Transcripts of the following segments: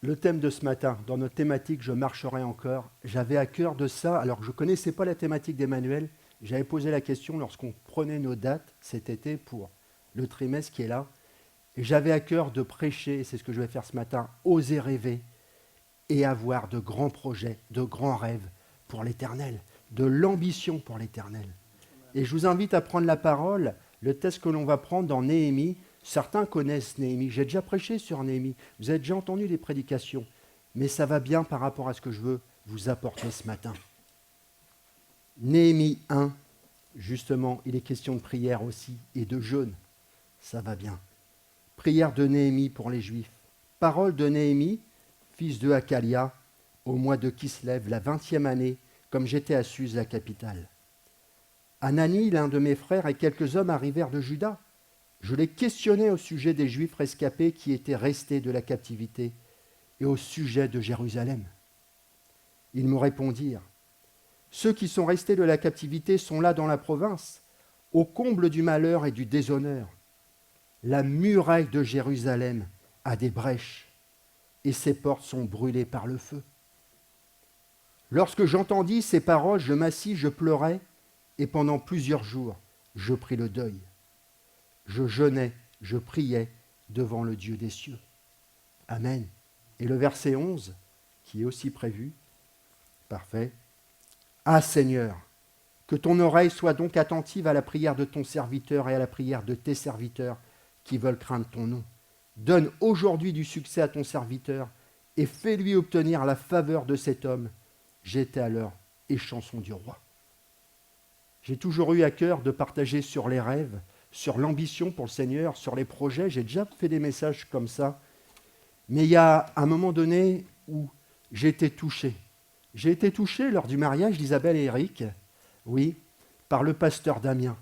Le thème de ce matin, dans notre thématique « Je marcherai encore », j'avais à cœur de ça, alors que je ne connaissais pas la thématique d'Emmanuel, j'avais posé la question lorsqu'on prenait nos dates cet été pour le trimestre qui est là, et j'avais à cœur de prêcher, et c'est ce que je vais faire ce matin, oser rêver et avoir de grands projets, de grands rêves pour l'éternel, de l'ambition pour l'éternel. Et je vous invite à prendre la parole, le texte que l'on va prendre dans Néhémie. Certains connaissent Néhémie, j'ai déjà prêché sur Néhémie, vous avez déjà entendu les prédications, mais ça va bien par rapport à ce que je veux vous apporter ce matin. Néhémie 1, justement, il est question de prière aussi et de jeûne, ça va bien. Prière de Néhémie pour les Juifs. Parole de Néhémie, fils de Hakalia, au mois de Kislev, la 20e année, comme j'étais à Suse, la capitale. Anani, l'un de mes frères, et quelques hommes arrivèrent de Juda. Je les questionnais au sujet des Juifs rescapés qui étaient restés de la captivité et au sujet de Jérusalem. Ils me répondirent, ceux qui sont restés de la captivité sont là dans la province, au comble du malheur et du déshonneur. La muraille de Jérusalem a des brèches et ses portes sont brûlées par le feu. Lorsque j'entendis ces paroles, je m'assis, je pleurais, et pendant plusieurs jours, je pris le deuil. Je jeûnais, je priais devant le Dieu des cieux. Amen. Et le verset 11, qui est aussi prévu, parfait. Ah Seigneur, que ton oreille soit donc attentive à la prière de ton serviteur et à la prière de tes serviteurs qui veulent craindre ton nom. Donne aujourd'hui du succès à ton serviteur et fais-lui obtenir la faveur de cet homme. J'étais alors échanson du roi. J'ai toujours eu à cœur de partager sur les rêves, sur l'ambition pour le Seigneur, sur les projets. J'ai déjà fait des messages comme ça. Mais il y a un moment donné où j'ai été touché. J'ai été touché lors du mariage d'Isabelle et Eric, oui, par le pasteur Damien.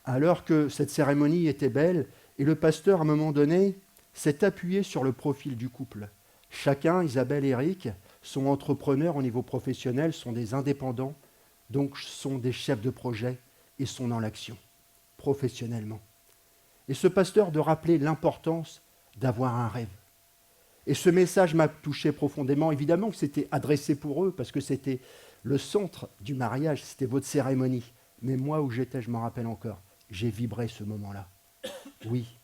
Alors que cette cérémonie était belle, et le pasteur, à un moment donné, s'est appuyé sur le profil du couple. Chacun, Isabelle et Eric, sont entrepreneurs au niveau professionnel, sont des indépendants, donc sont des chefs de projet et sont dans l'action, professionnellement. Et ce pasteur de rappeler l'importance d'avoir un rêve. Et ce message m'a touché profondément. Évidemment que c'était adressé pour eux, parce que c'était le centre du mariage, c'était votre cérémonie. Mais moi, où j'étais, je m'en rappelle encore, j'ai vibré ce moment-là. Oui.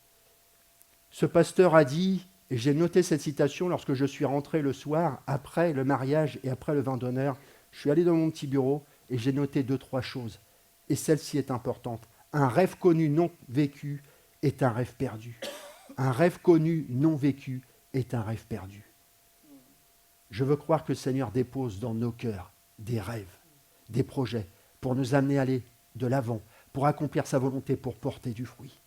Ce pasteur a dit, et j'ai noté cette citation lorsque je suis rentré le soir, après le mariage et après le vin d'honneur, je suis allé dans mon petit bureau et j'ai noté 2-3 choses. Et celle-ci est importante. Un rêve connu non vécu est un rêve perdu. Un rêve connu non vécu est un rêve perdu. Je veux croire que le Seigneur dépose dans nos cœurs des rêves, des projets, pour nous amener à aller de l'avant, pour accomplir sa volonté, pour porter du fruit.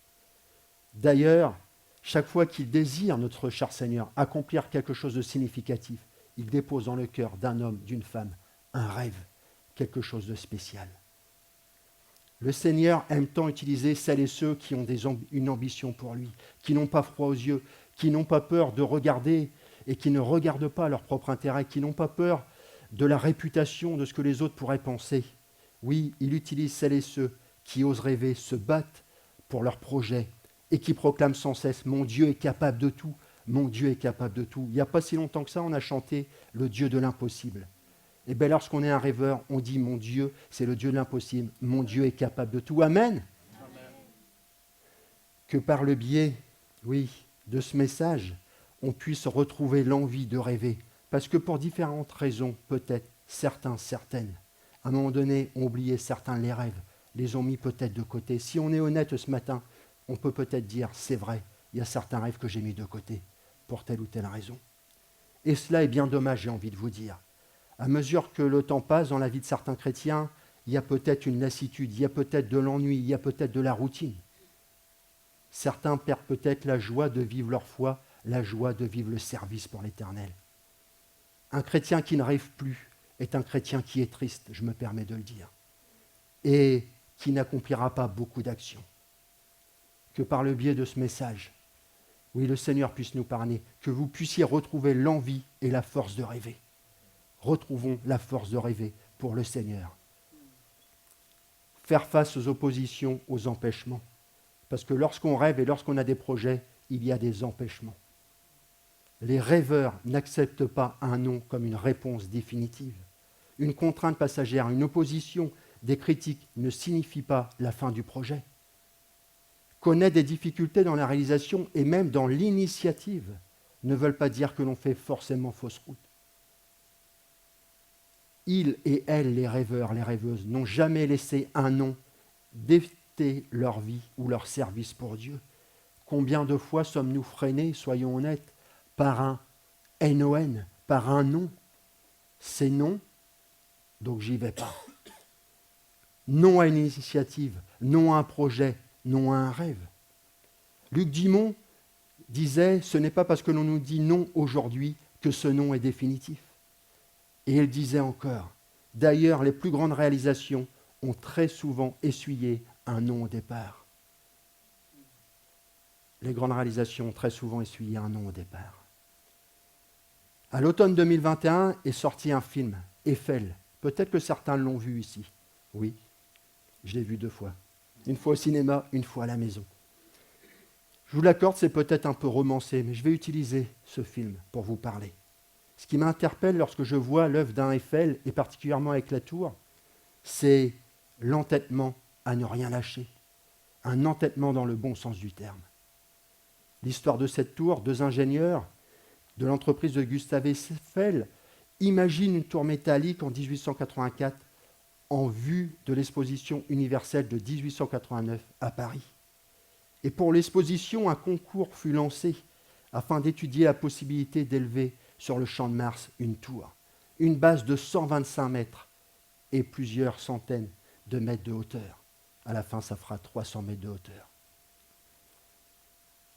D'ailleurs, chaque fois qu'il désire, notre cher Seigneur, accomplir quelque chose de significatif, il dépose dans le cœur d'un homme, d'une femme, un rêve, quelque chose de spécial. Le Seigneur aime tant utiliser celles et ceux qui ont une ambition pour lui, qui n'ont pas froid aux yeux, qui n'ont pas peur de regarder et qui ne regardent pas leur propre intérêt, qui n'ont pas peur de la réputation, de ce que les autres pourraient penser. Oui, il utilise celles et ceux qui osent rêver, se battent pour leurs projets et qui proclament sans cesse « Mon Dieu est capable de tout, mon Dieu est capable de tout ». Il n'y a pas si longtemps que ça, on a chanté « Le Dieu de l'impossible ». Et bien lorsqu'on est un rêveur, on dit « Mon Dieu, c'est le Dieu de l'impossible, mon Dieu est capable de tout ». Amen. Amen. Que par le biais, oui, de ce message, on puisse retrouver l'envie de rêver. Parce que pour différentes raisons, peut-être, certaines, à un moment donné, ont oublié certains les rêves, les ont mis peut-être de côté. Si on est honnête ce matin, on peut peut-être dire, c'est vrai, il y a certains rêves que j'ai mis de côté, pour telle ou telle raison. Et cela est bien dommage, j'ai envie de vous dire. À mesure que le temps passe dans la vie de certains chrétiens, il y a peut-être une lassitude, il y a peut-être de l'ennui, il y a peut-être de la routine. Certains perdent peut-être la joie de vivre leur foi, la joie de vivre le service pour l'Éternel. Un chrétien qui ne rêve plus est un chrétien qui est triste, je me permets de le dire, et qui n'accomplira pas beaucoup d'actions. Que par le biais de ce message, oui, le Seigneur puisse nous parler, que vous puissiez retrouver l'envie et la force de rêver. Retrouvons la force de rêver pour le Seigneur. Faire face aux oppositions, aux empêchements. Parce que lorsqu'on rêve et lorsqu'on a des projets, il y a des empêchements. Les rêveurs n'acceptent pas un non comme une réponse définitive. Une contrainte passagère, une opposition, des critiques ne signifie pas la fin du projet. Connaître des difficultés dans la réalisation et même dans l'initiative ne veulent pas dire que l'on fait forcément fausse route. Ils et elles, les rêveurs, les rêveuses, n'ont jamais laissé un non dicter leur vie ou leur service pour Dieu. Combien de fois sommes-nous freinés, soyons honnêtes, par un NON, par un non? C'est non, donc j'y vais pas. Non à une initiative, non à un projet, non à un rêve. Luc Dimond disait « Ce n'est pas parce que l'on nous dit non aujourd'hui que ce non est définitif ». Et il disait encore « D'ailleurs, les plus grandes réalisations ont très souvent essuyé un non au départ. » Les grandes réalisations ont très souvent essuyé un non au départ. À l'automne 2021 est sorti un film, Eiffel. Peut-être que certains l'ont vu ici. Oui, je l'ai vu 2 fois. Une fois au cinéma, une fois à la maison. Je vous l'accorde, c'est peut-être un peu romancé, mais je vais utiliser ce film pour vous parler. Ce qui m'interpelle lorsque je vois l'œuvre d'un Eiffel, et particulièrement avec la tour, c'est l'entêtement à ne rien lâcher. Un entêtement dans le bon sens du terme. L'histoire de cette tour, 2 ingénieurs de l'entreprise de Gustave Eiffel imaginent une tour métallique en 1884 en vue de l'exposition universelle de 1889 à Paris. Et pour l'exposition, un concours fut lancé afin d'étudier la possibilité d'élever sur le champ de Mars une tour, une base de 125 mètres et plusieurs centaines de mètres de hauteur. À la fin, ça fera 300 mètres de hauteur.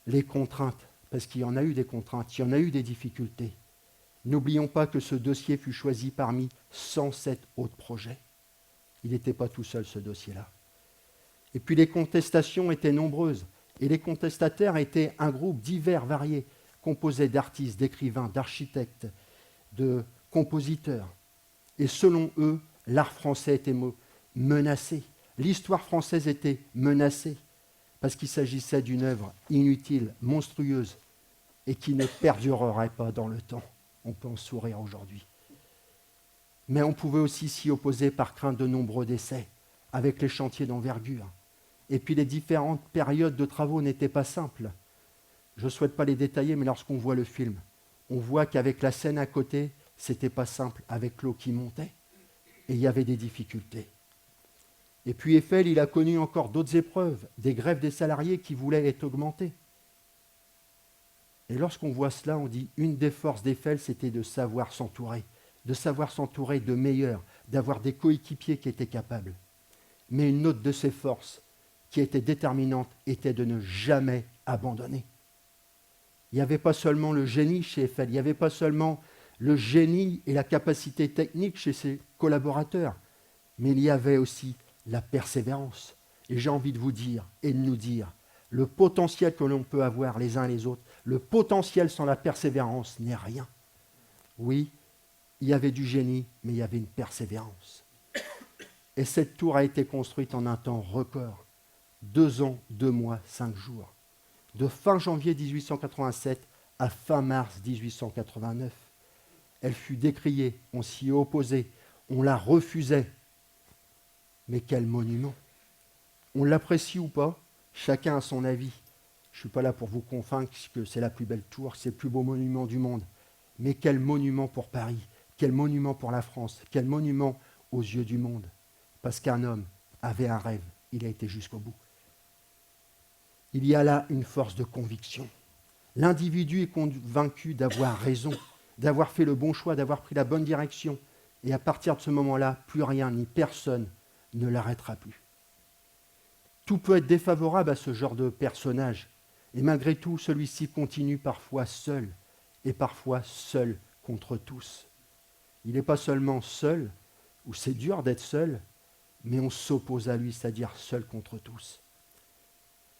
Les contraintes, parce qu'il y en a eu des contraintes, il y en a eu des difficultés. N'oublions pas que ce dossier fut choisi parmi 107 autres projets. Il n'était pas tout seul, ce dossier-là. Et puis les contestations étaient nombreuses. Et les contestataires étaient un groupe divers, varié, composé d'artistes, d'écrivains, d'architectes, de compositeurs. Et selon eux, l'art français était menacé. L'histoire française était menacée, parce qu'il s'agissait d'une œuvre inutile, monstrueuse, et qui ne perdurerait pas dans le temps. On peut en sourire aujourd'hui. Mais on pouvait aussi s'y opposer par crainte de nombreux décès, avec les chantiers d'envergure. Et puis les différentes périodes de travaux n'étaient pas simples. Je ne souhaite pas les détailler, mais lorsqu'on voit le film, on voit qu'avec la Seine à côté, c'était pas simple, avec l'eau qui montait. Et il y avait des difficultés. Et puis Eiffel, il a connu encore d'autres épreuves, des grèves des salariés qui voulaient être augmentées. Et lorsqu'on voit cela, on dit une des forces d'Eiffel, c'était de savoir s'entourer de meilleurs, d'avoir des coéquipiers qui étaient capables. Mais une autre de ses forces, qui était déterminante, était de ne jamais abandonner. Il n'y avait pas seulement le génie chez Eiffel, il n'y avait pas seulement le génie et la capacité technique chez ses collaborateurs, mais il y avait aussi la persévérance. Et j'ai envie de vous dire et de nous dire, le potentiel que l'on peut avoir les uns les autres, le potentiel sans la persévérance n'est rien. Oui, il y avait du génie, mais il y avait une persévérance. Et cette tour a été construite en un temps record. 2 ans, 2 mois, 5 jours. De fin janvier 1887 à fin mars 1889. Elle fut décriée, on s'y opposait, on la refusait. Mais quel monument! On l'apprécie ou pas, chacun a son avis. Je ne suis pas là pour vous convaincre que c'est la plus belle tour, que c'est le plus beau monument du monde. Mais quel monument pour Paris, quel monument pour la France, quel monument aux yeux du monde. Parce qu'un homme avait un rêve, il a été jusqu'au bout. Il y a là une force de conviction. L'individu est convaincu d'avoir raison, d'avoir fait le bon choix, d'avoir pris la bonne direction. Et à partir de ce moment-là, plus rien ni personne ne l'arrêtera plus. Tout peut être défavorable à ce genre de personnage. Et malgré tout, celui-ci continue parfois seul, et parfois seul contre tous. Il n'est pas seulement seul, ou c'est dur d'être seul, mais on s'oppose à lui, c'est-à-dire seul contre tous.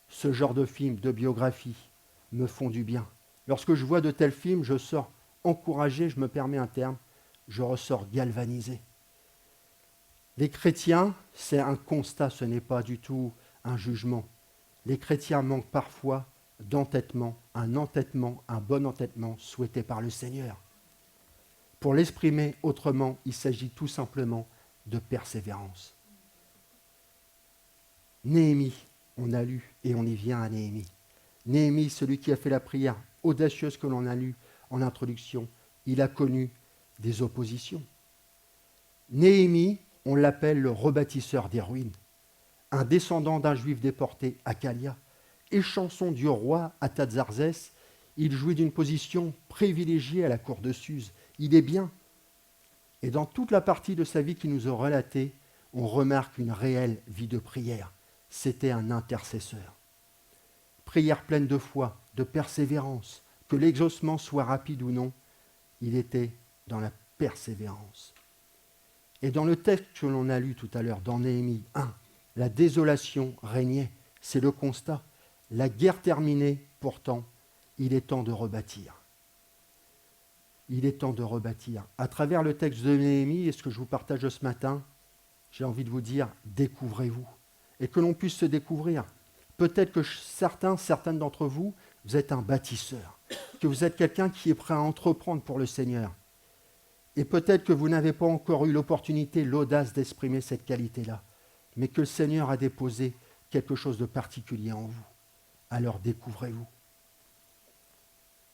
Ce genre de films, de biographies, me font du bien. Lorsque je vois de tels films, je sors encouragé, je me permets un terme, je ressors galvanisé. Les chrétiens, c'est un constat, ce n'est pas du tout un jugement. Les chrétiens manquent parfois d'entêtement, un bon entêtement souhaité par le Seigneur. Pour l'exprimer autrement, il s'agit tout simplement de persévérance. Néhémie, on a lu et on y vient à Néhémie. Néhémie, celui qui a fait la prière audacieuse que l'on a lue en introduction, il a connu des oppositions. Néhémie, on l'appelle le rebâtisseur des ruines, un descendant d'un juif déporté à Calia, échanson du roi Artaxerxès, il jouit d'une position privilégiée à la cour de Suse. Il est bien. Et dans toute la partie de sa vie qui nous est relatée, on remarque une réelle vie de prière. C'était un intercesseur. Prière pleine de foi, de persévérance, que l'exaucement soit rapide ou non, il était dans la persévérance. Et dans le texte que l'on a lu tout à l'heure, dans Néhémie 1, la désolation régnait, c'est le constat. La guerre terminée, pourtant, il est temps de rebâtir. Il est temps de rebâtir. À travers le texte de Néhémie et ce que je vous partage ce matin, j'ai envie de vous dire, découvrez-vous. Et que l'on puisse se découvrir. Peut-être que certaines d'entre vous, vous êtes un bâtisseur, que vous êtes quelqu'un qui est prêt à entreprendre pour le Seigneur. Et peut-être que vous n'avez pas encore eu l'opportunité, l'audace d'exprimer cette qualité-là, mais que le Seigneur a déposé quelque chose de particulier en vous. Alors découvrez-vous.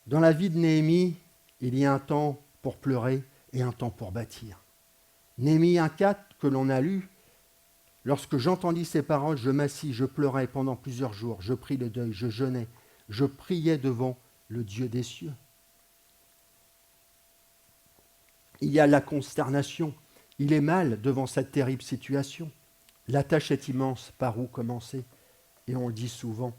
Dans la vie de Néhémie, il y a un temps pour pleurer et un temps pour bâtir. Néhémie 1,4 que l'on a lu, lorsque j'entendis ces paroles, je m'assis, je pleurais pendant plusieurs jours, je pris le deuil, je jeûnais, je priais devant le Dieu des cieux. Il y a la consternation, il est mal devant cette terrible situation. La tâche est immense, par où commencer? Et on le dit souvent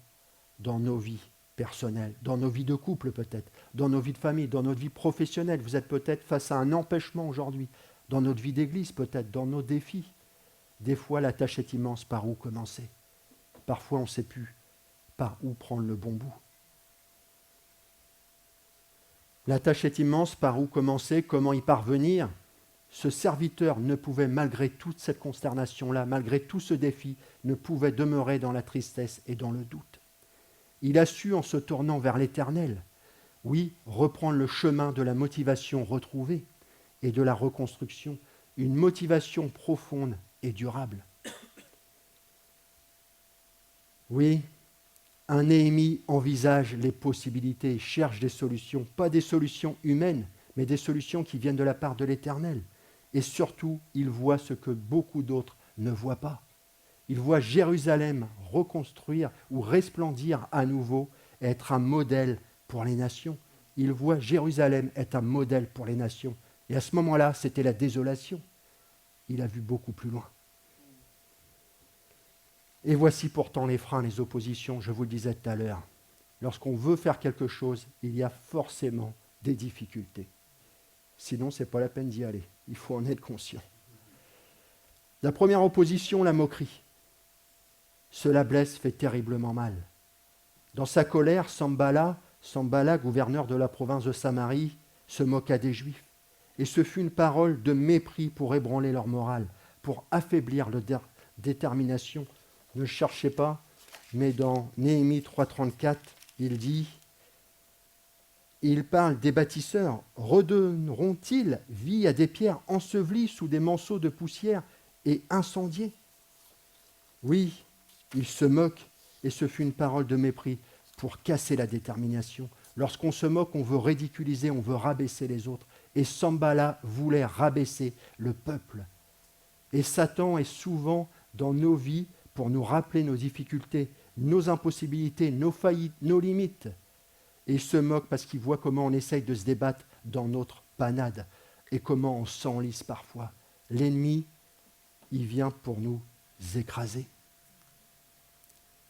dans nos vies personnelles, dans nos vies de couple peut-être, dans nos vies de famille, dans notre vie professionnelle. Vous êtes peut-être face à un empêchement aujourd'hui, dans notre vie d'église peut-être, dans nos défis. Des fois, la tâche est immense, par où commencer? Parfois, on ne sait plus par où prendre le bon bout. La tâche est immense, par où commencer? Comment y parvenir? Ce serviteur ne pouvait, malgré toute cette consternation-là, malgré tout ce défi, ne pouvait demeurer dans la tristesse et dans le doute. Il a su, en se tournant vers l'Éternel, oui, reprendre le chemin de la motivation retrouvée et de la reconstruction, une motivation profonde et durable. Oui, un Néhémie envisage les possibilités, cherche des solutions, pas des solutions humaines, mais des solutions qui viennent de la part de l'Éternel. Et surtout, il voit ce que beaucoup d'autres ne voient pas. Il voit Jérusalem reconstruire ou resplendir à nouveau et être un modèle pour les nations. Il voit Jérusalem être un modèle pour les nations. Et à ce moment-là, c'était la désolation. Il a vu beaucoup plus loin. Et voici pourtant les freins, les oppositions, je vous le disais tout à l'heure. Lorsqu'on veut faire quelque chose, il y a forcément des difficultés. Sinon, ce n'est pas la peine d'y aller. Il faut en être conscient. La première opposition, la moquerie. Cela blesse, fait terriblement mal. Dans sa colère, Sambala, gouverneur de la province de Samarie, se moqua des Juifs. Et ce fut une parole de mépris pour ébranler leur morale, pour affaiblir leur détermination. Ne cherchez pas, mais dans Néhémie 3,34, il parle des bâtisseurs. Redonneront-ils vie à des pierres ensevelies sous des monceaux de poussière et incendiées? Oui, il se moque, et ce fut une parole de mépris pour casser la détermination. Lorsqu'on se moque, on veut ridiculiser, on veut rabaisser les autres. Et Sambala voulait rabaisser le peuple. Et Satan est souvent dans nos vies pour nous rappeler nos difficultés, nos impossibilités, nos faillites, nos limites. Et il se moque parce qu'il voit comment on essaye de se débattre dans notre panade et comment on s'enlise parfois. L'ennemi, il vient pour nous écraser.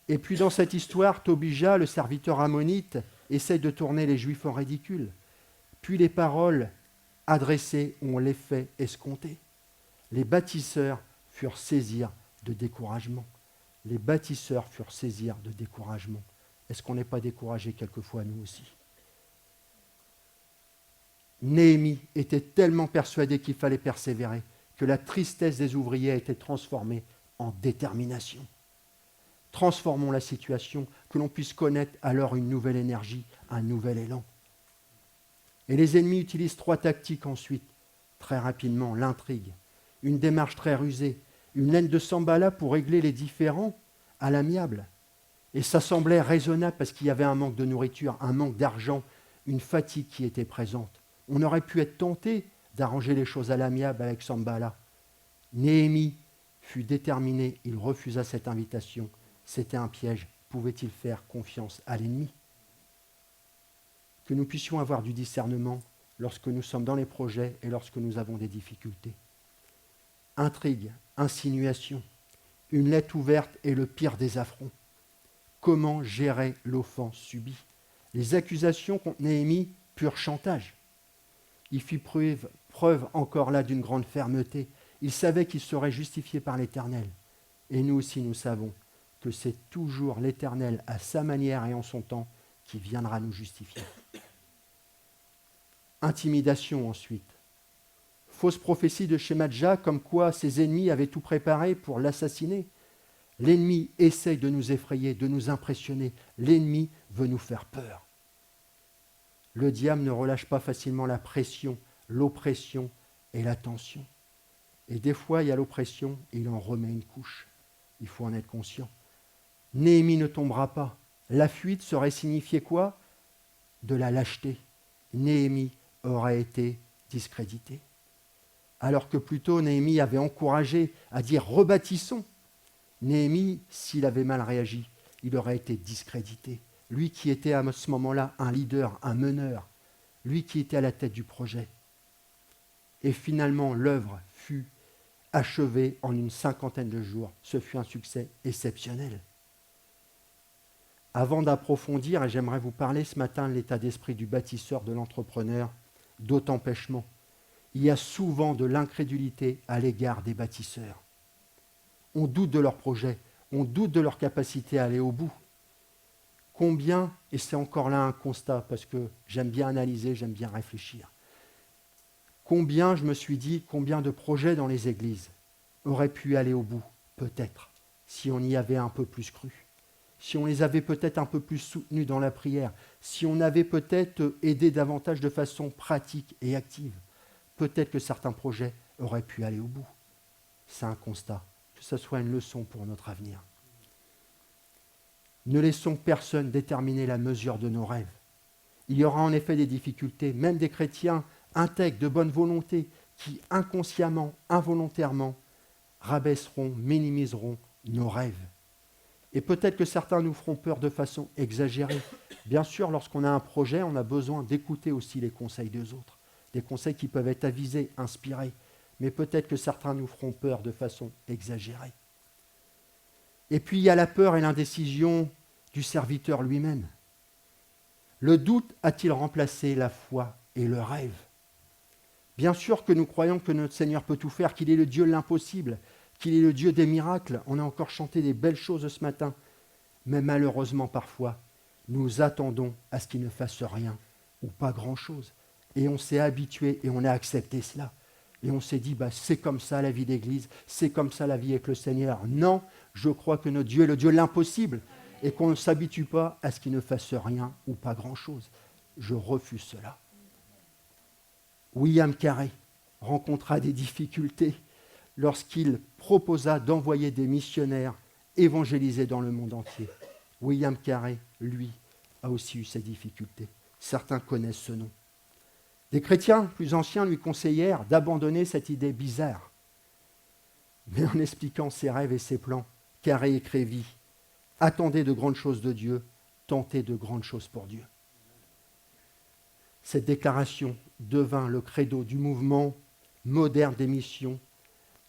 Et puis dans cette histoire, Tobija, le serviteur ammonite, essaye de tourner les Juifs en ridicule. Puis les paroles adressées ont l'effet escompté. Les bâtisseurs furent saisis de découragement. Les bâtisseurs furent saisis de découragement. Est-ce qu'on n'est pas découragé quelquefois, nous aussi? Néhémie était tellement persuadé qu'il fallait persévérer que la tristesse des ouvriers a été transformée en détermination. transformons la situation, que l'on puisse connaître alors une nouvelle énergie, un nouvel élan. Et les ennemis utilisent 3 tactiques ensuite, très rapidement, l'intrigue, une démarche très rusée, une laine de Sambala pour régler les différends à l'amiable. Et ça semblait raisonnable parce qu'il y avait un manque de nourriture, un manque d'argent, une fatigue qui était présente. On aurait pu être tenté d'arranger les choses à l'amiable avec Sambala. Néhémie fut déterminé, il refusa cette invitation. C'était un piège. Pouvait-il faire confiance à l'ennemi ? Que nous puissions avoir du discernement lorsque nous sommes dans les projets et lorsque nous avons des difficultés. Intrigue, insinuation, une lettre ouverte est le pire des affronts. Comment gérer l'offense subie ? Les accusations contre Néhémie, pur chantage. Il fit preuve encore là d'une grande fermeté. Il savait qu'il serait justifié par l'Éternel. Et nous aussi, nous savons que c'est toujours l'Éternel, à sa manière et en son temps, qui viendra nous justifier. Intimidation ensuite. Fausse prophétie de Shemaja, comme quoi ses ennemis avaient tout préparé pour l'assassiner. L'ennemi essaye de nous effrayer, de nous impressionner. L'ennemi veut nous faire peur. Le diable ne relâche pas facilement la pression, l'oppression et la tension. Et des fois, il y a l'oppression et il en remet une couche. Il faut en être conscient. Néhémie ne tombera pas. La fuite serait signifier quoi ? De la lâcheté. Néhémie aurait été discrédité. Alors que plutôt Néhémie avait encouragé à dire « rebâtissons ». Néhémie, s'il avait mal réagi, il aurait été discrédité. Lui qui était à ce moment-là un leader, un meneur, lui qui était à la tête du projet. Et finalement, l'œuvre fut achevée en une 50aine de jours. Ce fut un succès exceptionnel. Avant d'approfondir, et j'aimerais vous parler ce matin de l'état d'esprit du bâtisseur, de l'entrepreneur, d'autres empêchements. Il y a souvent de l'incrédulité à l'égard des bâtisseurs. On doute de leur projet, on doute de leur capacité à aller au bout. Combien, et c'est encore là un constat, parce que j'aime bien analyser, j'aime bien réfléchir, combien, je me suis dit, combien de projets dans les églises auraient pu aller au bout, peut-être, si on y avait un peu plus cru, si on les avait peut-être un peu plus soutenus dans la prière, si on avait peut-être aidé davantage de façon pratique et active, peut-être que certains projets auraient pu aller au bout. C'est un constat, que ce soit une leçon pour notre avenir. Ne laissons personne déterminer la mesure de nos rêves. Il y aura en effet des difficultés, même des chrétiens intègres, de bonne volonté, qui inconsciemment, involontairement, rabaisseront, minimiseront nos rêves. Et peut-être que certains nous feront peur de façon exagérée. Bien sûr, lorsqu'on a un projet, on a besoin d'écouter aussi les conseils des autres, des conseils qui peuvent être avisés, inspirés, mais peut-être que certains nous feront peur de façon exagérée. Et puis il y a la peur et l'indécision du serviteur lui-même. Le doute a-t-il remplacé la foi et le rêve ? Bien sûr que nous croyons que notre Seigneur peut tout faire, qu'il est le Dieu de l'impossible, qu'il est le Dieu des miracles. On a encore chanté des belles choses ce matin. Mais malheureusement, parfois, nous attendons à ce qu'il ne fasse rien ou pas grand-chose. Et on s'est habitué et on a accepté cela. Et on s'est dit, c'est comme ça la vie d'église, c'est comme ça la vie avec le Seigneur. Non, je crois que notre Dieu est le Dieu de l'impossible et qu'on ne s'habitue pas à ce qu'il ne fasse rien ou pas grand-chose. Je refuse cela. William Carey rencontra des difficultés lorsqu'il proposa d'envoyer des missionnaires évangéliser dans le monde entier. William Carey, lui, a aussi eu ces difficultés. Certains connaissent ce nom. Des chrétiens plus anciens lui conseillèrent d'abandonner cette idée bizarre. Mais en expliquant ses rêves et ses plans, Carey écrivit « Attendez de grandes choses de Dieu, tentez de grandes choses pour Dieu ». Cette déclaration devint le credo du mouvement moderne des missions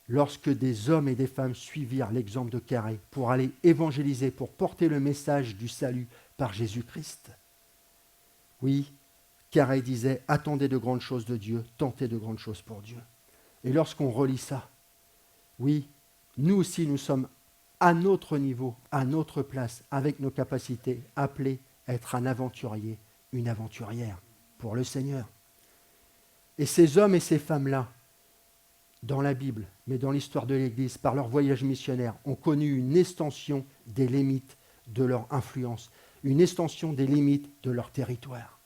lorsque des hommes et des femmes suivirent l'exemple de Carey pour aller évangéliser, pour porter le message du salut par Jésus-Christ. Oui, Carey disait « Attendez de grandes choses de Dieu, tentez de grandes choses pour Dieu ». Et lorsqu'on relit ça, oui, nous aussi nous sommes à notre niveau, à notre place, avec nos capacités, appelés à être un aventurier, une aventurière pour le Seigneur. Et ces hommes et ces femmes-là dans la Bible, mais dans l'histoire de l'Église, par leur voyage missionnaire, ont connu une extension des limites de leur influence, une extension des limites de leur territoire.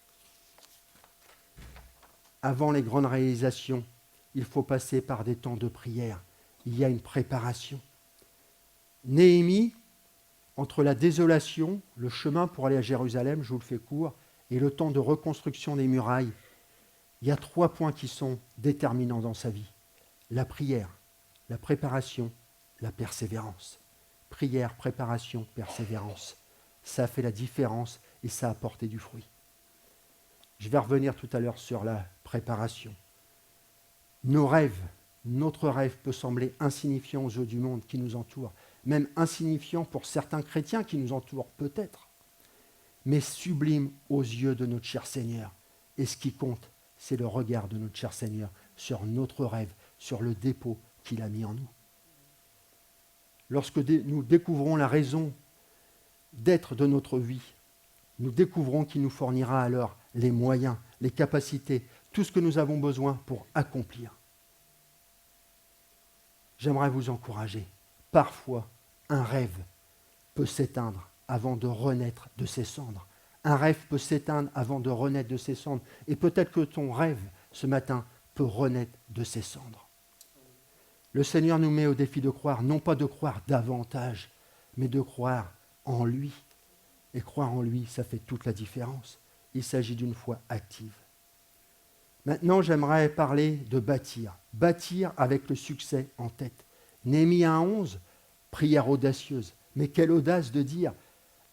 Avant les grandes réalisations, il faut passer par des temps de prière. Il y a une préparation. Néhémie, entre la désolation, le chemin pour aller à Jérusalem, je vous le fais court, et le temps de reconstruction des murailles, il y a 3 points qui sont déterminants dans sa vie. La prière, la préparation, la persévérance. Prière, préparation, persévérance. Ça a fait la différence et ça a apporté du fruit. Je vais revenir tout à l'heure sur la préparation. Nos rêves, notre rêve peut sembler insignifiant aux yeux du monde qui nous entoure, même insignifiant pour certains chrétiens qui nous entourent peut-être, mais sublime aux yeux de notre cher Seigneur. Et ce qui compte, c'est le regard de notre cher Seigneur sur notre rêve, sur le dépôt qu'il a mis en nous. Lorsque nous découvrons la raison d'être de notre vie, nous découvrons qu'il nous fournira alors les moyens, les capacités, tout ce que nous avons besoin pour accomplir. J'aimerais vous encourager. Parfois, un rêve peut s'éteindre avant de renaître de ses cendres. Un rêve peut s'éteindre avant de renaître de ses cendres. Et peut-être que ton rêve, ce matin, peut renaître de ses cendres. Le Seigneur nous met au défi de croire, non pas de croire davantage, mais de croire en lui. Et croire en lui, ça fait toute la différence. Il s'agit d'une foi active. Maintenant, j'aimerais parler de bâtir. Bâtir avec le succès en tête. Néhémie 1:11, prière audacieuse. Mais quelle audace de dire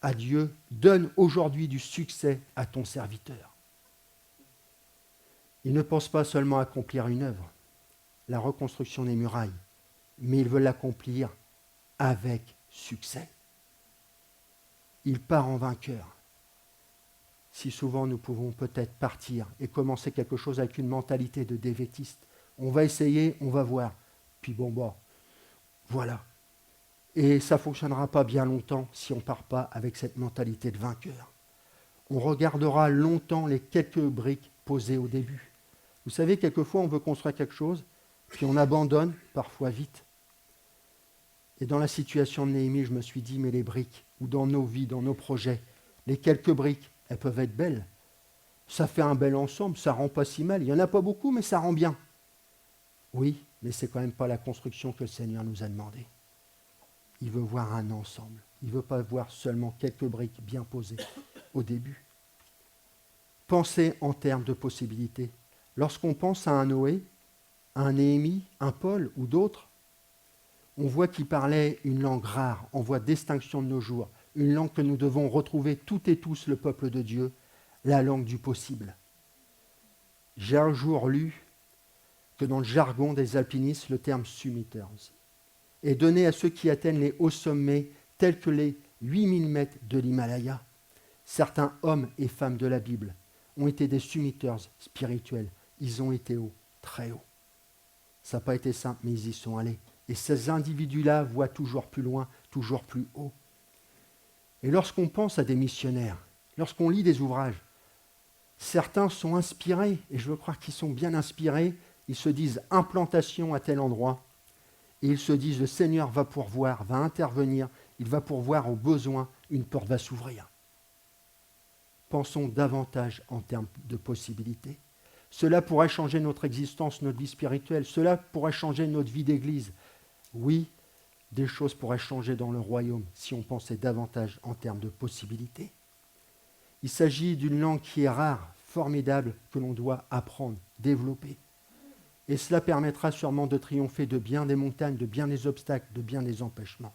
à Dieu, donne aujourd'hui du succès à ton serviteur. Il ne pense pas seulement accomplir une œuvre, la reconstruction des murailles, mais il veut l'accomplir avec succès. Il part en vainqueur. Si souvent nous pouvons peut-être partir et commencer quelque chose avec une mentalité de défaitiste. On va essayer, on va voir. Puis voilà. Et ça ne fonctionnera pas bien longtemps si on ne part pas avec cette mentalité de vainqueur. On regardera longtemps les quelques briques posées au début. Vous savez, quelquefois on veut construire quelque chose, puis on abandonne, parfois vite. Et dans la situation de Néhémie, je me suis dit, mais les briques, ou dans nos vies, dans nos projets, les quelques briques, elles peuvent être belles. Ça fait un bel ensemble, ça rend pas si mal. Il n'y en a pas beaucoup, mais ça rend bien. Oui, mais ce n'est quand même pas la construction que le Seigneur nous a demandé. Il veut voir un ensemble. Il ne veut pas voir seulement quelques briques bien posées au début. Pensez en termes de possibilités. Lorsqu'on pense à un Noé, à un Néhémie, un Paul ou d'autres, on voit qu'ils parlaient une langue rare, en voie de distinction de nos jours, une langue que nous devons retrouver toutes et tous, le peuple de Dieu, la langue du possible. J'ai un jour lu que dans le jargon des alpinistes, le terme summiters est donné à ceux qui atteignent les hauts sommets tels que les 8000 mètres de l'Himalaya. Certains hommes et femmes de la Bible ont été des summiters spirituels. Ils ont été hauts, très hauts. Ça n'a pas été simple, mais ils y sont allés. Et ces individus-là voient toujours plus loin, toujours plus haut. Et lorsqu'on pense à des missionnaires, lorsqu'on lit des ouvrages, certains sont inspirés, et je veux croire qu'ils sont bien inspirés, ils se disent implantation à tel endroit, et ils se disent le Seigneur va pourvoir, va intervenir, il va pourvoir aux besoins, une porte va s'ouvrir. Pensons davantage en termes de possibilités. Cela pourrait changer notre existence, notre vie spirituelle, cela pourrait changer notre vie d'église. Oui, des choses pourraient changer dans le royaume si on pensait davantage en termes de possibilités. Il s'agit d'une langue qui est rare, formidable, que l'on doit apprendre, développer. Et cela permettra sûrement de triompher de bien des montagnes, de bien des obstacles, de bien des empêchements.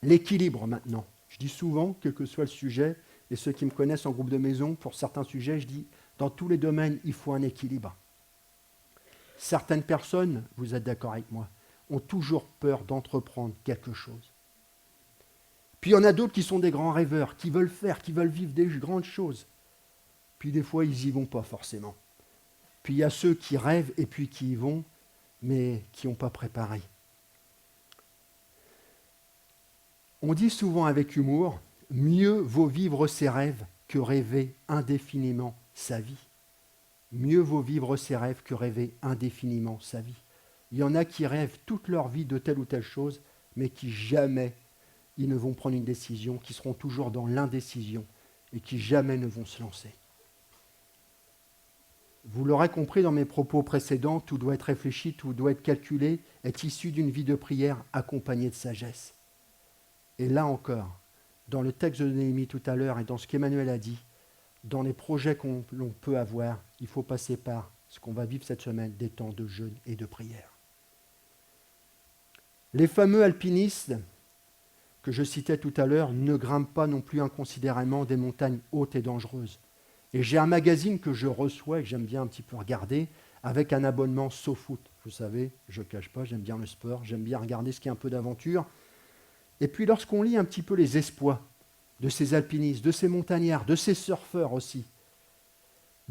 L'équilibre maintenant. Je dis souvent, quel que soit le sujet, et ceux qui me connaissent en groupe de maison, pour certains sujets, je dis, dans tous les domaines, il faut un équilibre. Certaines personnes, vous êtes d'accord avec moi, ont toujours peur d'entreprendre quelque chose. Puis il y en a d'autres qui sont des grands rêveurs, qui veulent faire, qui veulent vivre des grandes choses. Puis des fois, ils n'y vont pas forcément. Puis il y a ceux qui rêvent et puis qui y vont, mais qui n'ont pas préparé. On dit souvent avec humour, mieux vaut vivre ses rêves que rêver indéfiniment sa vie. Mieux vaut vivre ses rêves que rêver indéfiniment sa vie. Il y en a qui rêvent toute leur vie de telle ou telle chose, mais qui jamais ils ne vont prendre une décision, qui seront toujours dans l'indécision et qui jamais ne vont se lancer. Vous l'aurez compris dans mes propos précédents, tout doit être réfléchi, tout doit être calculé, est issu d'une vie de prière accompagnée de sagesse. Et là encore, dans le texte de Néhémie tout à l'heure et dans ce qu'Emmanuel a dit, dans les projets l'on peut avoir, il faut passer par ce qu'on va vivre cette semaine, des temps de jeûne et de prière. Les fameux alpinistes que je citais tout à l'heure ne grimpent pas non plus inconsidérément des montagnes hautes et dangereuses. Et j'ai un magazine que je reçois et que j'aime bien un petit peu regarder avec un abonnement SoFoot. Vous savez, je ne cache pas, j'aime bien le sport, j'aime bien regarder ce qui est un peu d'aventure. Et puis lorsqu'on lit un petit peu les exploits de ces alpinistes, de ces montagnards, de ces surfeurs aussi,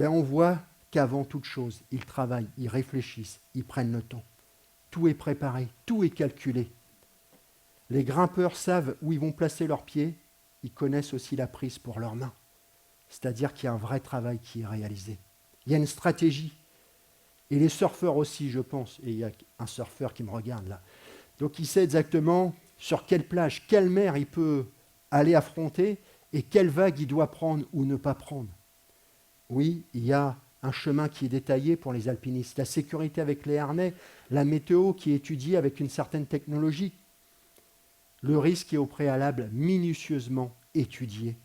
on voit qu'avant toute chose, ils travaillent, ils réfléchissent, ils prennent le temps. Tout est préparé, tout est calculé. Les grimpeurs savent où ils vont placer leurs pieds, ils connaissent aussi la prise pour leurs mains. C'est-à-dire qu'il y a un vrai travail qui est réalisé. Il y a une stratégie. Et les surfeurs aussi, je pense, et il y a un surfeur qui me regarde là, donc il sait exactement sur quelle plage, quelle mer il peut aller affronter et quelle vague il doit prendre ou ne pas prendre. Oui, il y a un chemin qui est détaillé pour les alpinistes, la sécurité avec les harnais, la météo qui est étudiée avec une certaine technologie, le risque est au préalable minutieusement étudié.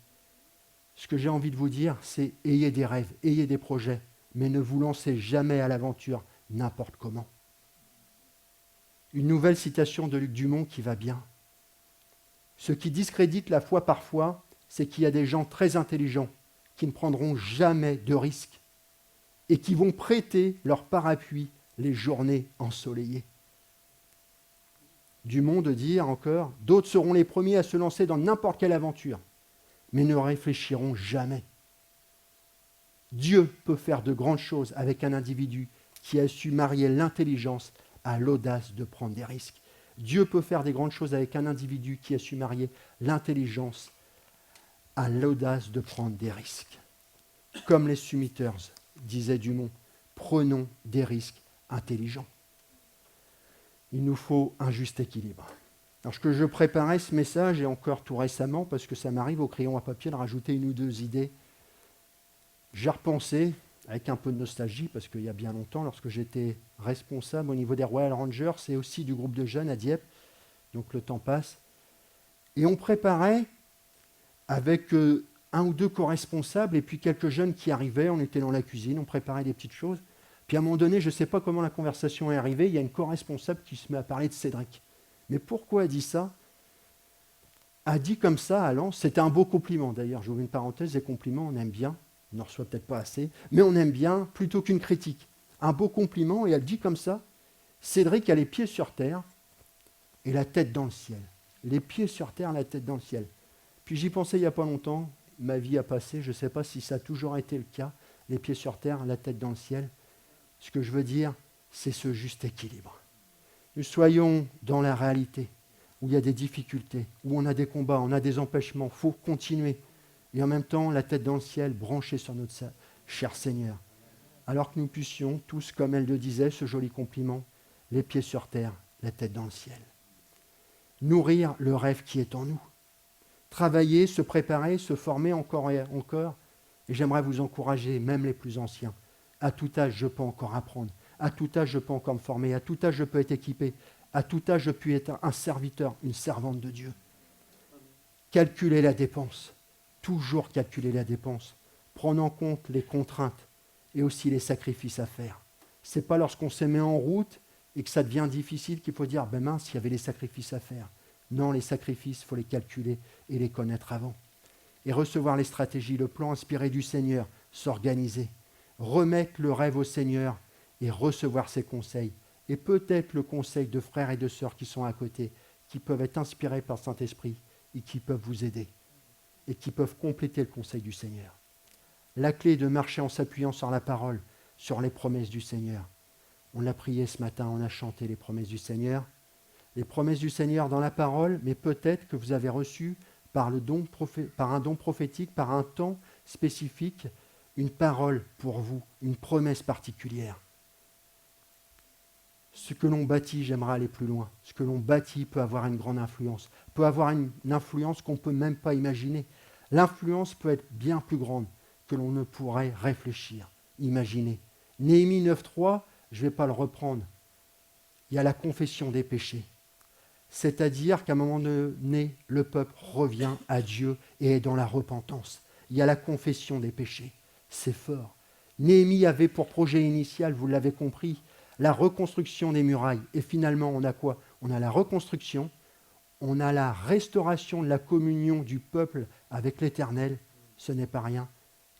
Ce que j'ai envie de vous dire, c'est ayez des rêves, ayez des projets, mais ne vous lancez jamais à l'aventure n'importe comment. Une nouvelle citation de Luc Dumont qui va bien. Ce qui discrédite la foi parfois, c'est qu'il y a des gens très intelligents qui ne prendront jamais de risques et qui vont prêter leur parapluie les journées ensoleillées. Dumont de dire encore, d'autres seront les premiers à se lancer dans n'importe quelle aventure, mais ne réfléchiront jamais. Dieu peut faire de grandes choses avec un individu qui a su marier l'intelligence à l'audace de prendre des risques. Dieu peut faire des grandes choses avec un individu qui a su marier l'intelligence à l'audace de prendre des risques. Comme les Summiters, disait Dumont, prenons des risques intelligents. Il nous faut un juste équilibre. Lorsque je préparais ce message, et encore tout récemment, parce que ça m'arrive au crayon à papier de rajouter une ou deux idées, j'ai repensé, avec un peu de nostalgie, parce qu'il y a bien longtemps, lorsque j'étais responsable au niveau des Royal Rangers et aussi du groupe de jeunes à Dieppe, donc le temps passe, et on préparait avec un ou deux co-responsables et puis quelques jeunes qui arrivaient, on était dans la cuisine, on préparait des petites choses, puis à un moment donné, je ne sais pas comment la conversation est arrivée, il y a une co-responsable qui se met à parler de Cédric. Mais pourquoi elle dit ça? A dit comme ça à Lens, c'était un beau compliment d'ailleurs, j'ouvre une parenthèse, les compliments on aime bien, on n'en reçoit peut-être pas assez, mais on aime bien plutôt qu'une critique. Un beau compliment, et elle dit comme ça, Cédric a les pieds sur terre et la tête dans le ciel. Les pieds sur terre, la tête dans le ciel. Puis j'y pensais il n'y a pas longtemps, ma vie a passé, je ne sais pas si ça a toujours été le cas, les pieds sur terre, la tête dans le ciel. Ce que je veux dire, c'est ce juste équilibre. Nous soyons dans la réalité, où il y a des difficultés, où on a des combats, on a des empêchements, il faut continuer. Et en même temps, la tête dans le ciel, branchée sur notre cher Seigneur. Alors que nous puissions, tous, comme elle le disait, ce joli compliment, les pieds sur terre, la tête dans le ciel. Nourrir le rêve qui est en nous. Travailler, se préparer, se former encore et encore. Et j'aimerais vous encourager, même les plus anciens. À tout âge, je peux encore apprendre. À tout âge, je peux encore me former. À tout âge, je peux être équipé. À tout âge, je peux être un serviteur, une servante de Dieu. Calculer la dépense. Toujours calculer la dépense. Prendre en compte les contraintes et aussi les sacrifices à faire. Ce n'est pas lorsqu'on se met en route et que ça devient difficile qu'il faut dire « ben mince, il y avait les sacrifices à faire ». Non, les sacrifices, il faut les calculer et les connaître avant. Et recevoir les stratégies, le plan inspiré du Seigneur, s'organiser. Remettre le rêve au Seigneur et recevoir ses conseils. Et peut-être le conseil de frères et de sœurs qui sont à côté, qui peuvent être inspirés par le Saint-Esprit et qui peuvent vous aider et qui peuvent compléter le conseil du Seigneur. La clé est de marcher en s'appuyant sur la parole, sur les promesses du Seigneur. On l'a prié ce matin, on a chanté les promesses du Seigneur. Les promesses du Seigneur dans la parole, mais peut-être que vous avez reçu par un don prophétique, par un temps spécifique, une parole pour vous, une promesse particulière. Ce que l'on bâtit, j'aimerais aller plus loin. Ce que l'on bâtit peut avoir une grande influence, peut avoir une influence qu'on ne peut même pas imaginer. L'influence peut être bien plus grande que l'on ne pourrait réfléchir, imaginer. Néhémie 9.3, je ne vais pas le reprendre. Il y a la confession des péchés. C'est-à-dire qu'à un moment donné, le peuple revient à Dieu et est dans la repentance. Il y a la confession des péchés. C'est fort. Néhémie avait pour projet initial, vous l'avez compris, la reconstruction des murailles. Et finalement, on a quoi? On a la reconstruction, on a la restauration de la communion du peuple avec l'Éternel. Ce n'est pas rien.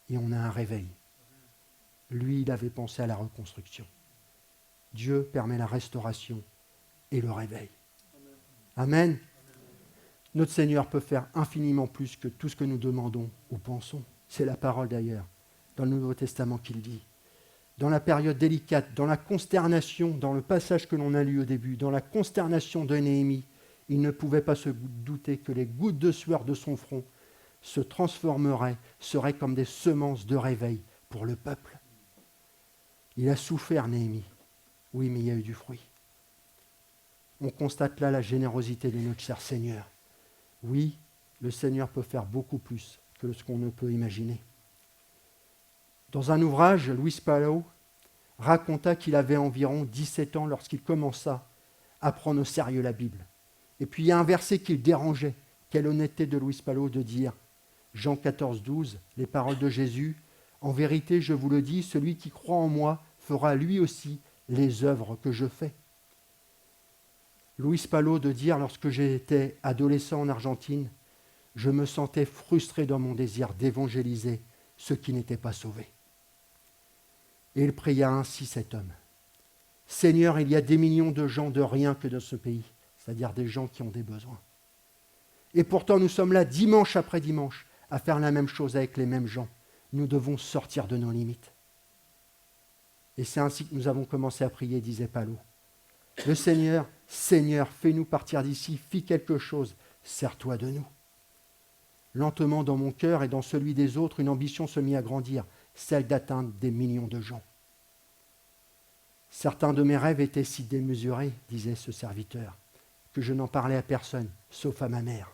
Et on a un réveil. Lui, il avait pensé à la reconstruction. Dieu permet la restauration et le réveil. Amen. Notre Seigneur peut faire infiniment plus que tout ce que nous demandons ou pensons. C'est la parole d'ailleurs, dans le Nouveau Testament qu'il dit. Dans la période délicate, dans la consternation, dans le passage que l'on a lu au début, dans la consternation de Néhémie, il ne pouvait pas se douter que les gouttes de sueur de son front se transformeraient, seraient comme des semences de réveil pour le peuple. Il a souffert, Néhémie. Oui, mais il y a eu du fruit. On constate là la générosité de notre cher Seigneur. Oui, le Seigneur peut faire beaucoup plus que ce qu'on ne peut imaginer. Dans un ouvrage, Luis Palau raconta qu'il avait environ 17 ans lorsqu'il commença à prendre au sérieux la Bible. Et puis il y a un verset qui le dérangeait. Quelle honnêteté de Luis Palau de dire, Jean 14, 12, les paroles de Jésus, « En vérité, je vous le dis, celui qui croit en moi fera lui aussi les œuvres que je fais. » Luis Palau de dire, lorsque j'étais adolescent en Argentine, je me sentais frustré dans mon désir d'évangéliser ceux qui n'étaient pas sauvés. Et il pria ainsi cet homme. Seigneur, il y a des millions de gens de rien que dans ce pays, c'est-à-dire des gens qui ont des besoins. Et pourtant, nous sommes là dimanche après dimanche à faire la même chose avec les mêmes gens. Nous devons sortir de nos limites. Et c'est ainsi que nous avons commencé à prier, disait Palau. Le Seigneur, Seigneur, fais-nous partir d'ici, fis quelque chose, sers-toi de nous. Lentement dans mon cœur et dans celui des autres, une ambition se mit à grandir, celle d'atteindre des millions de gens. Certains de mes rêves étaient si démesurés, disait ce serviteur, que je n'en parlais à personne, sauf à ma mère.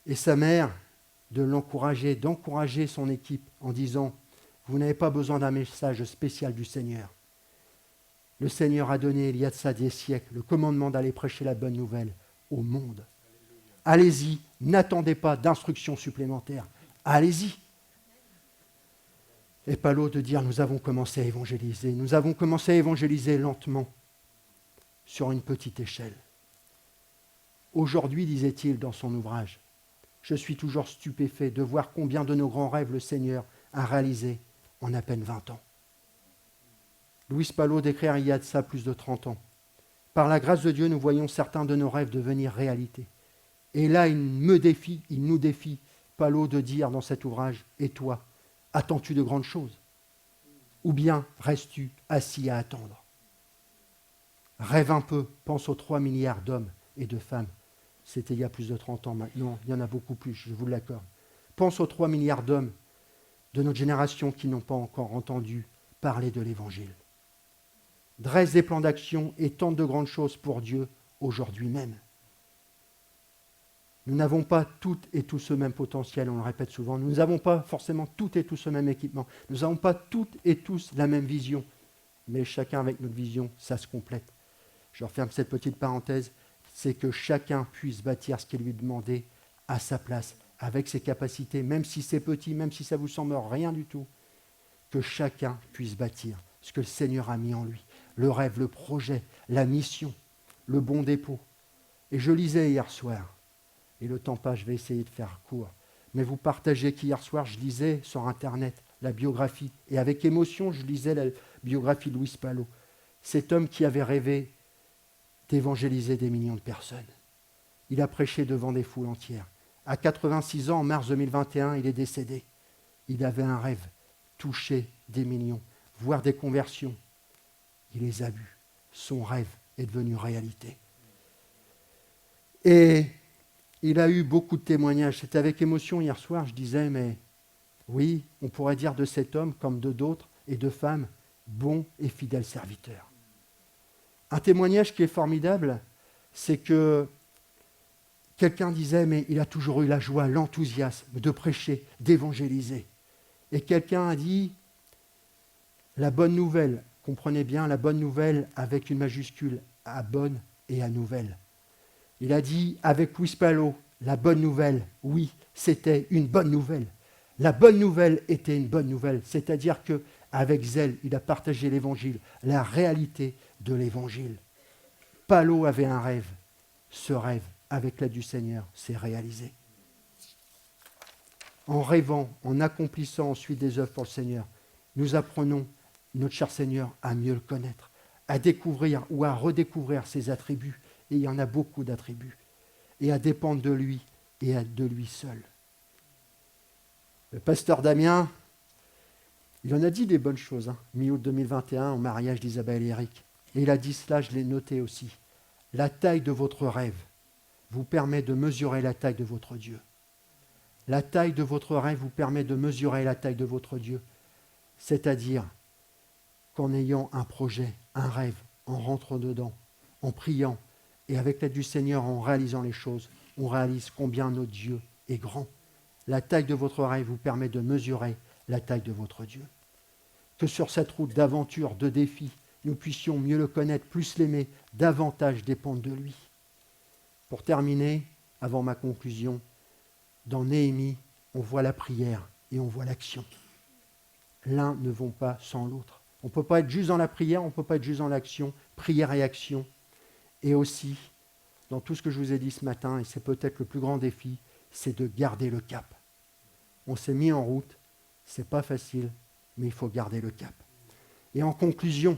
Et sa mère, de l'encourager, d'encourager son équipe en disant « Vous n'avez pas besoin d'un message spécial du Seigneur. Le Seigneur a donné, il y a de ça des siècles, le commandement d'aller prêcher la bonne nouvelle au monde. Allez-y, n'attendez pas d'instructions supplémentaires. Allez-y. » Et Palau de dire, nous avons commencé à évangéliser. Nous avons commencé à évangéliser lentement, sur une petite échelle. Aujourd'hui, disait-il dans son ouvrage, je suis toujours stupéfait de voir combien de nos grands rêves le Seigneur a réalisés en à peine 20 ans. Luis Palau décrire il y a de ça plus de 30 ans. Par la grâce de Dieu, nous voyons certains de nos rêves devenir réalité. Et là, il nous défie, Palau, de dire dans cet ouvrage, et toi, attends-tu de grandes choses? Ou bien restes-tu assis à attendre? Rêve un peu, pense aux 3 milliards d'hommes et de femmes. C'était il y a plus de 30 ans maintenant, il y en a beaucoup plus, je vous l'accorde. Pense aux 3 milliards d'hommes de notre génération qui n'ont pas encore entendu parler de l'Évangile. Dresse des plans d'action et tente de grandes choses pour Dieu aujourd'hui même. Nous n'avons pas toutes et tous ce même potentiel, on le répète souvent. Nous n'avons pas forcément toutes et tous ce même équipement. Nous n'avons pas toutes et tous la même vision. Mais chacun avec notre vision, ça se complète. Je referme cette petite parenthèse. C'est que chacun puisse bâtir ce qui lui est demandé à sa place, avec ses capacités, même si c'est petit, même si ça vous semble rien du tout. Que chacun puisse bâtir ce que le Seigneur a mis en lui. Le rêve, le projet, la mission, le bon dépôt. Et je lisais hier soir, et le temps passe, je vais essayer de faire court, mais vous partagez qu'hier soir, je lisais sur Internet la biographie, et avec émotion, je lisais la biographie de Luis Palau, cet homme qui avait rêvé d'évangéliser des millions de personnes. Il a prêché devant des foules entières. À 86 ans, en mars 2021, il est décédé. Il avait un rêve, toucher des millions, voir des conversions. Il les a vus. Son rêve est devenu réalité. Et il a eu beaucoup de témoignages. C'était avec émotion hier soir, je disais, mais Oui, on pourrait dire de cet homme, comme de d'autres et de femmes, bon et fidèle serviteur. Un témoignage qui est formidable, c'est que quelqu'un disait, mais il a toujours eu la joie, l'enthousiasme de prêcher, d'évangéliser. Et quelqu'un a dit, la bonne nouvelle, comprenez bien, la bonne nouvelle avec une majuscule, à bonne et à nouvelle. Il a dit, avec Luis Pallo, la bonne nouvelle, oui, c'était une bonne nouvelle. La bonne nouvelle était une bonne nouvelle, c'est-à-dire qu'avec zèle, il a partagé l'évangile, la réalité de l'évangile. Pallo avait un rêve. Ce rêve, avec l'aide du Seigneur, s'est réalisé. En rêvant, en accomplissant ensuite des œuvres pour le Seigneur, nous apprenons, notre cher Seigneur, à mieux le connaître, à découvrir ou à redécouvrir ses attributs, et il y en a beaucoup d'attributs, et à dépendre de lui et de lui seul. Le pasteur Damien, il en a dit des bonnes choses, mi-août 2021, au mariage d'Isabelle et Eric. Et il a dit cela, je l'ai noté aussi. La taille de votre rêve vous permet de mesurer la taille de votre Dieu. La taille de votre rêve vous permet de mesurer la taille de votre Dieu. C'est-à-dire qu'en ayant un projet, un rêve, en rentrant dedans, en priant, et avec l'aide du Seigneur, en réalisant les choses, on réalise combien notre Dieu est grand. La taille de votre rêve vous permet de mesurer la taille de votre Dieu. Que sur cette route d'aventure, de défis, nous puissions mieux le connaître, plus l'aimer, davantage dépendre de lui. Pour terminer, avant ma conclusion, dans Néhémie, on voit la prière et on voit l'action. L'un ne vont pas sans l'autre. On ne peut pas être juste dans la prière, on ne peut pas être juste dans l'action, prière et action. Et aussi, dans tout ce que je vous ai dit ce matin, et c'est peut-être le plus grand défi, c'est de garder le cap. On s'est mis en route, c'est pas facile, mais il faut garder le cap. Et en conclusion,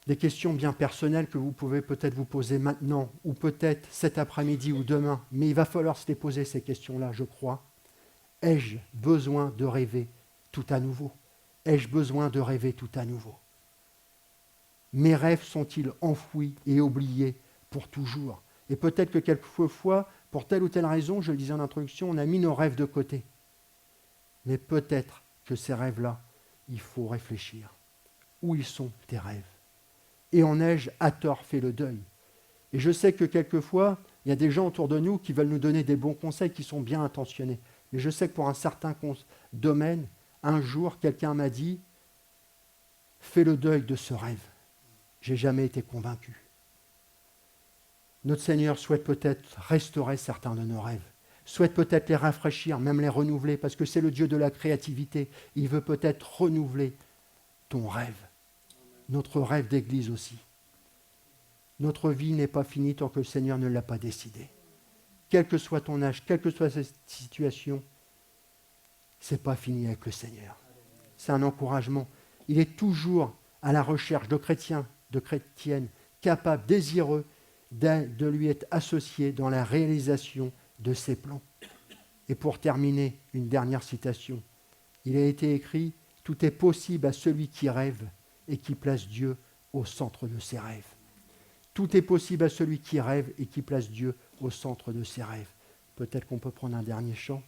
des questions bien personnelles que vous pouvez peut-être vous poser maintenant, ou peut-être cet après-midi ou demain, mais il va falloir se les poser ces questions-là, je crois. Ai-je besoin de rêver tout à nouveau? Ai-je besoin de rêver tout à nouveau? Mes rêves sont-ils enfouis et oubliés pour toujours? Et peut-être que quelquefois, pour telle ou telle raison, je le disais en introduction, on a mis nos rêves de côté. Mais peut-être que ces rêves-là, il faut réfléchir. Où ils sont, tes rêves? Et en ai-je à tort fait le deuil? Et je sais que quelquefois, il y a des gens autour de nous qui veulent nous donner des bons conseils qui sont bien intentionnés. Mais je sais que pour un certain domaine, un jour, quelqu'un m'a dit « Fais le deuil de ce rêve ». Je n'ai jamais été convaincu. Notre Seigneur souhaite peut-être restaurer certains de nos rêves, souhaite peut-être les rafraîchir, même les renouveler, parce que c'est le Dieu de la créativité. Il veut peut-être renouveler ton rêve, notre rêve d'église aussi. Notre vie n'est pas finie tant que le Seigneur ne l'a pas décidé. Quel que soit ton âge, quelle que soit cette situation, ce n'est pas fini avec le Seigneur. C'est un encouragement. Il est toujours à la recherche de chrétiens, de chrétiennes, capables, désireux de lui être associés dans la réalisation de ses plans. Et pour terminer, une dernière citation. Il a été écrit « Tout est possible à celui qui rêve et qui place Dieu au centre de ses rêves. » Tout est possible à celui qui rêve et qui place Dieu au centre de ses rêves. Peut-être qu'on peut prendre un dernier chant.